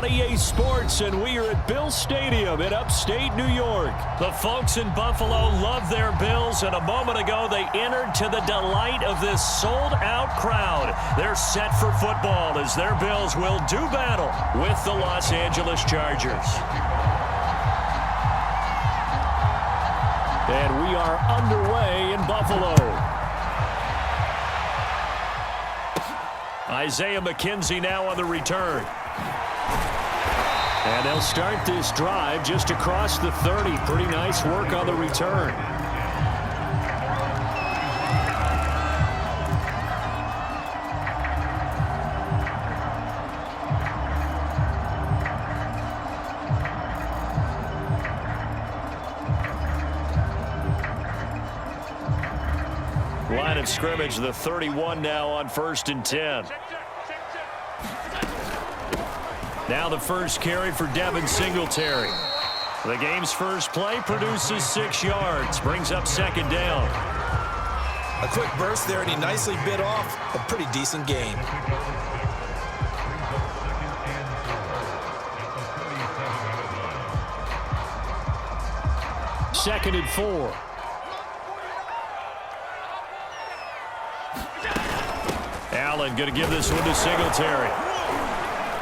on EA Sports, and we are at Bill Stadium in upstate New York. The folks in Buffalo love their Bills, and a moment ago they entered to the delight of this sold-out crowd. They're set for football as their Bills will do battle with the Los Angeles Chargers. And we are underway in Buffalo. Isaiah McKenzie now on the return. And they'll start this drive just across the 30. Pretty nice work on the return. Line of scrimmage, the 31 now on 1st and 10. Now the first carry for Devin Singletary. The game's first play produces 6 yards, brings up 2nd down. A quick burst there, and he nicely bit off a pretty decent gain. Second and 4. Allen going to give this one to Singletary.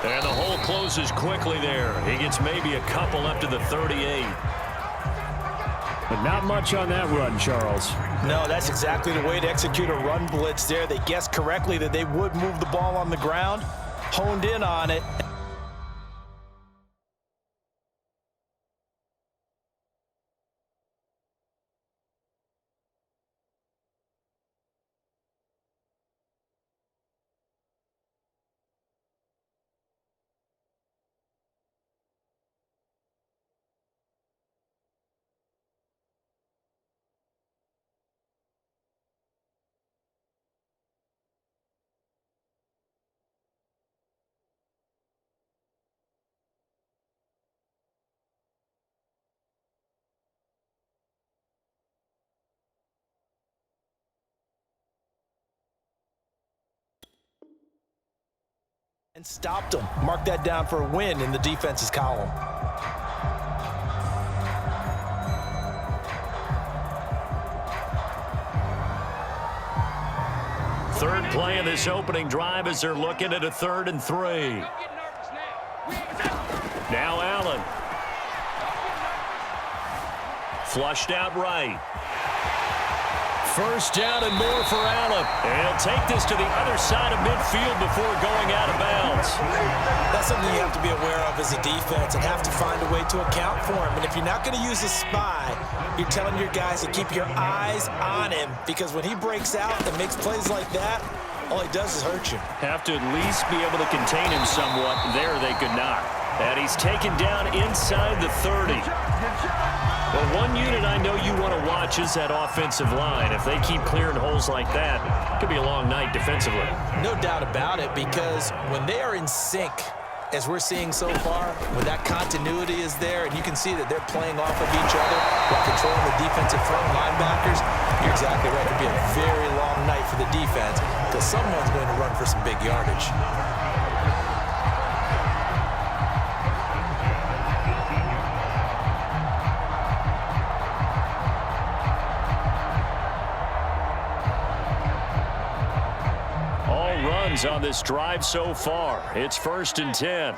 And the hole closes quickly there. He gets maybe a couple up to the 38. But not much on that run, Charles. No, that's exactly the way to execute a run blitz there. They guessed correctly that they would move the ball on the ground, honed in on it. And stopped them. Mark that down for a win in the defense's column. Third play of this opening drive as they're looking at a 3rd and 3. Now Allen. Flushed out right. First down and more for Allen. And he'll take this to the other side of midfield before going out of bounds. That's something you have to be aware of as a defense and have to find a way to account for him. And if you're not going to use a spy, you're telling your guys to keep your eyes on him, because when he breaks out and makes plays like that, all he does is hurt you. Have to at least be able to contain him somewhat. There they could not. And he's taken down inside the 30. Well, one unit I know you want to watch is that offensive line. If they keep clearing holes like that, it could be a long night defensively. No doubt about it, because when they are in sync, as we're seeing so far, when that continuity is there and you can see that they're playing off of each other while controlling the defensive front linebackers, you're exactly right. It could be a very long night for the defense because someone's going to run for some big yardage. On this drive so far. It's 1st and 10.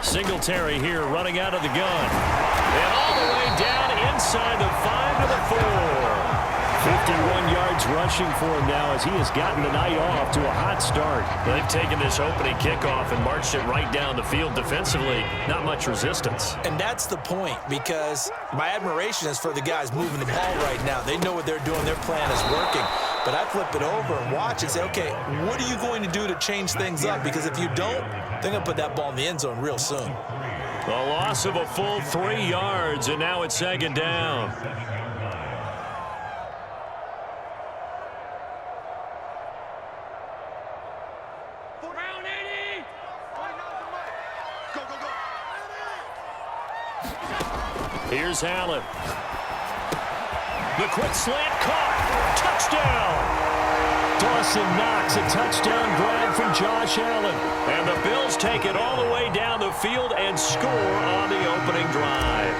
Singletary here running out of the gun. And all the way down inside the 5 to the 4. 51 yards rushing for him now as he has gotten the night off to a hot start. They've taken this opening kickoff and marched it right down the field defensively. Not much resistance. And that's the point, because my admiration is for the guys moving the ball right now. They know what they're doing. Their plan is working. But I flip it over and watch and say, okay, what are you going to do to change things up? Because if you don't, they're going to put that ball in the end zone real soon. The loss of a full 3 yards, and now it's 2nd down. Here's Allen. The quick slant caught. Touchdown. Dawson Knox, a touchdown grab from Josh Allen. And the Bills take it all the way down the field and score on the opening drive.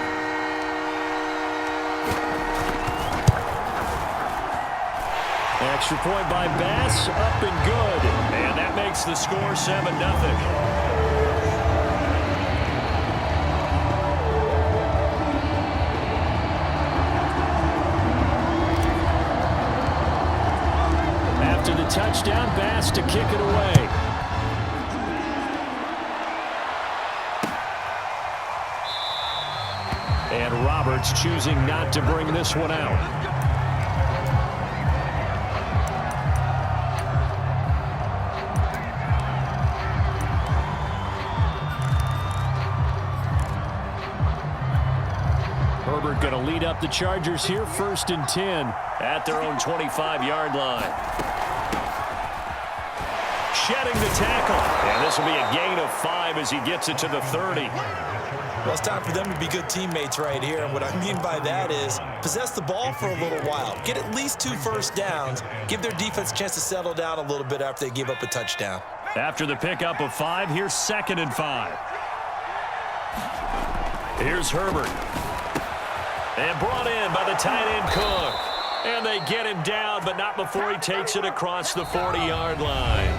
Extra point by Bass, up and good. And that makes the score 7-0. After the touchdown, Bass to kick it away. And Roberts choosing not to bring this one out. Herbert going to lead up the Chargers here, 1st and 10 at their own 25-yard line. Shedding the tackle. And this will be a gain of 5 as he gets it to the 30. Well, it's time for them to be good teammates right here. And what I mean by that is possess the ball for a little while. Get at least 2 first downs. Give their defense a chance to settle down a little bit after they give up a touchdown. After the pickup of 5, here's 2nd and 5. Here's Herbert. And brought in by the tight end Cook. And they get him down, but not before he takes it across the 40-yard line.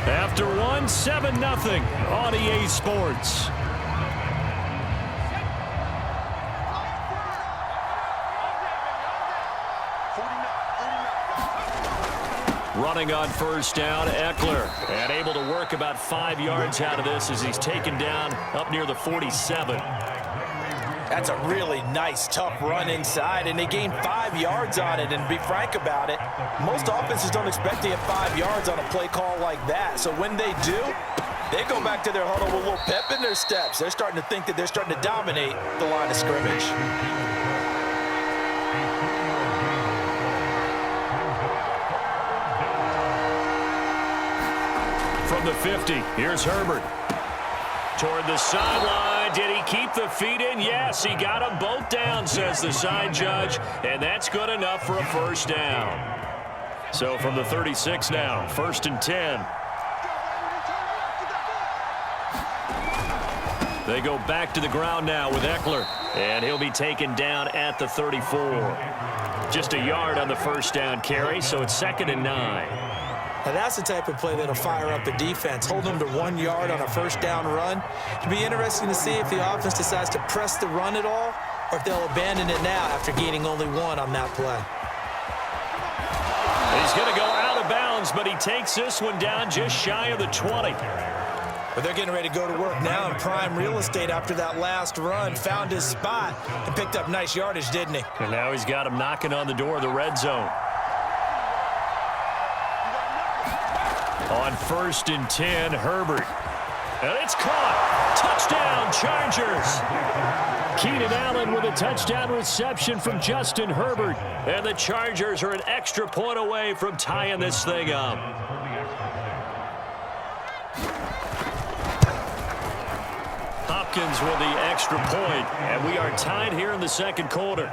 After 1, 7-0 on EA Sports. Running on 1st down, Eckler. And able to work about 5 yards out of this as he's taken down up near the 47. That's a really nice, tough run inside, and they gained 5 yards on it. And to be frank about it, most offenses don't expect to get 5 yards on a play call like that. So when they do, they go back to their huddle with a little pep in their steps. They're starting to think that they're starting to dominate the line of scrimmage. From the 50, here's Herbert. Toward the sideline. Did he keep the feet in? Yes, he got them both down, says the side judge. And that's good enough for a 1st down. So from the 36 now, 1st and 10. They go back to the ground now with Eckler. And he'll be taken down at the 34. Just a yard on the 1st down carry, so it's 2nd and 9. Now that's the type of play that'll fire up the defense. Hold them to 1 yard on a 1st down run. It'll be interesting to see if the offense decides to press the run at all or if they'll abandon it now after gaining only 1 on that play. He's going to go out of bounds, but he takes this one down just shy of the 20. But they're getting ready to go to work now in prime real estate after that last run. Found his spot and picked up nice yardage, didn't he? And now he's got him knocking on the door of the red zone. On 1st and 10, Herbert. And it's caught. Touchdown, Chargers. Keenan Allen with a touchdown reception from Justin Herbert. And the Chargers are an extra point away from tying this thing up. Hopkins with the extra point. And we are tied here in the 2nd quarter.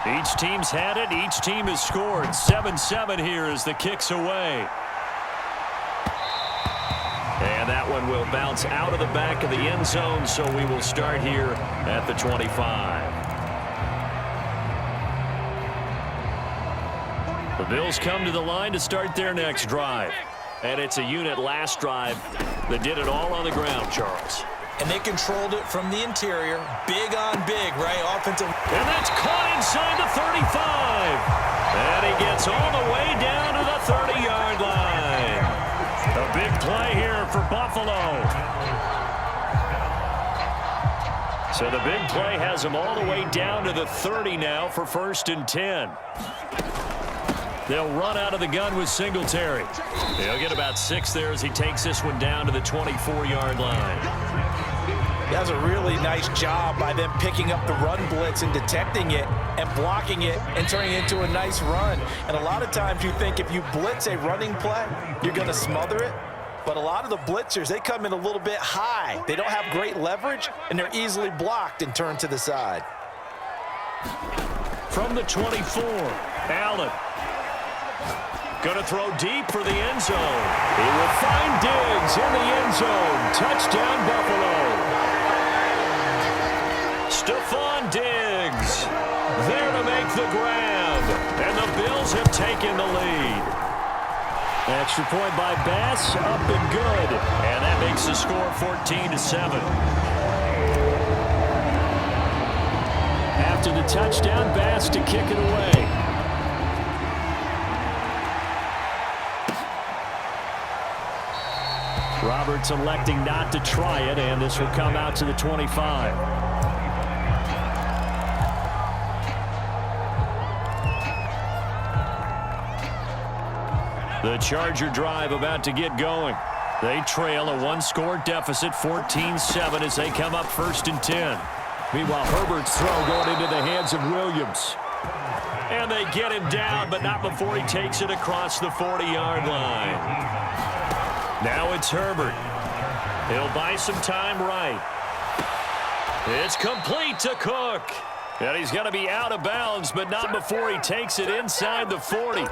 Each team's had it. Each team has scored. 7-7 here as the kick's away. And that one will bounce out of the back of the end zone, so we will start here at the 25. The Bills come to the line to start their next drive. And it's a unit last drive that did it all on the ground, Charles. And they controlled it from the interior. Big on big, right? Offensive. And that's caught inside the 35. And he gets all the way down to the 30-yard line. A big play here for Buffalo. So the big play has him all the way down to the 30 now for 1st and 10. They'll run out of the gun with Singletary. He'll get about 6 there as he takes this one down to the 24-yard line. That was a really nice job by them picking up the run blitz and detecting it and blocking it and turning it into a nice run. And a lot of times you think if you blitz a running play, you're going to smother it. But a lot of the blitzers, they come in a little bit high. They don't have great leverage, and they're easily blocked and turned to the side. From the 24, Allen. Going to throw deep for the end zone. He will find Diggs in the end zone. Touchdown, Buffalo. Stephon Diggs there to make the grab. And the Bills have taken the lead. Extra point by Bass, up and good. And that makes the score 14-7. After the touchdown, Bass to kick it away. Roberts electing not to try it, and this will come out to the 25. The Charger drive about to get going. They trail a one-score deficit, 14-7, as they come up 1st and 10. Meanwhile, Herbert's throw going into the hands of Williams. And they get him down, but not before he takes it across the 40-yard line. Now it's Herbert. He'll buy some time right. It's complete to Cook. And he's going to be out of bounds, but not before he takes it inside the 40.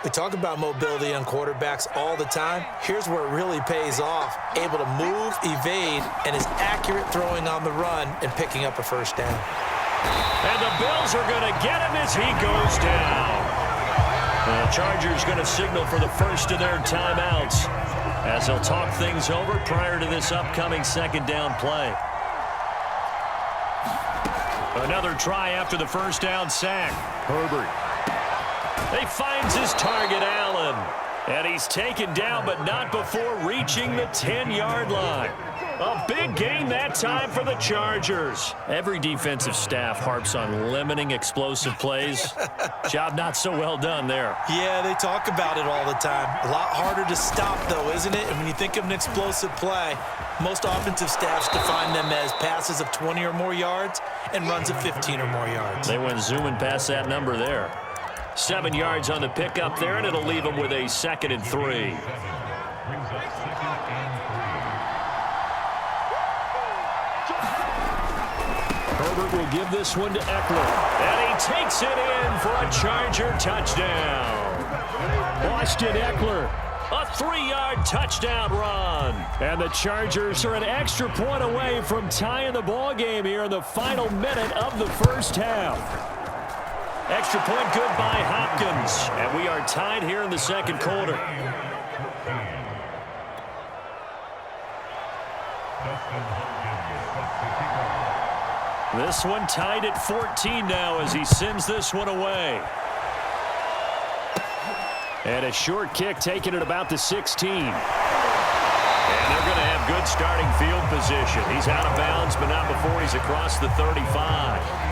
We talk about mobility on quarterbacks all the time. Here's where it really pays off. Able to move, evade, and is accurate throwing on the run and picking up a first down. And the Bills are going to get him as he goes down. The Chargers going to signal for the first of their timeouts as they'll talk things over prior to this upcoming second down play. Another try after the first down sack. Herbert. He finds his target, Allen. And he's taken down, but not before reaching the 10-yard line. A big gain that time for the Chargers. Every defensive staff harps on limiting explosive plays. Job not so well done there. Yeah, they talk about it all the time. A lot harder to stop, though, isn't it? And when you think of an explosive play, most offensive staffs define them as passes of 20 or more yards and runs of 15 or more yards. They went zooming past that number there. 7 yards on the pickup there, and it'll leave them with a 2nd and 3. Herbert will give this one to Eckler. And he takes it in for a Charger touchdown. Austin Eckler, a 3-yard touchdown run. And the Chargers are an extra point away from tying the ball game here in the final minute of the first half. Extra point good by Hopkins. And we are tied here in the second quarter. This one tied at 14 now as he sends this one away. And a short kick taken at about the 16. And they're going to have good starting field position. He's out of bounds, but not before he's across the 35.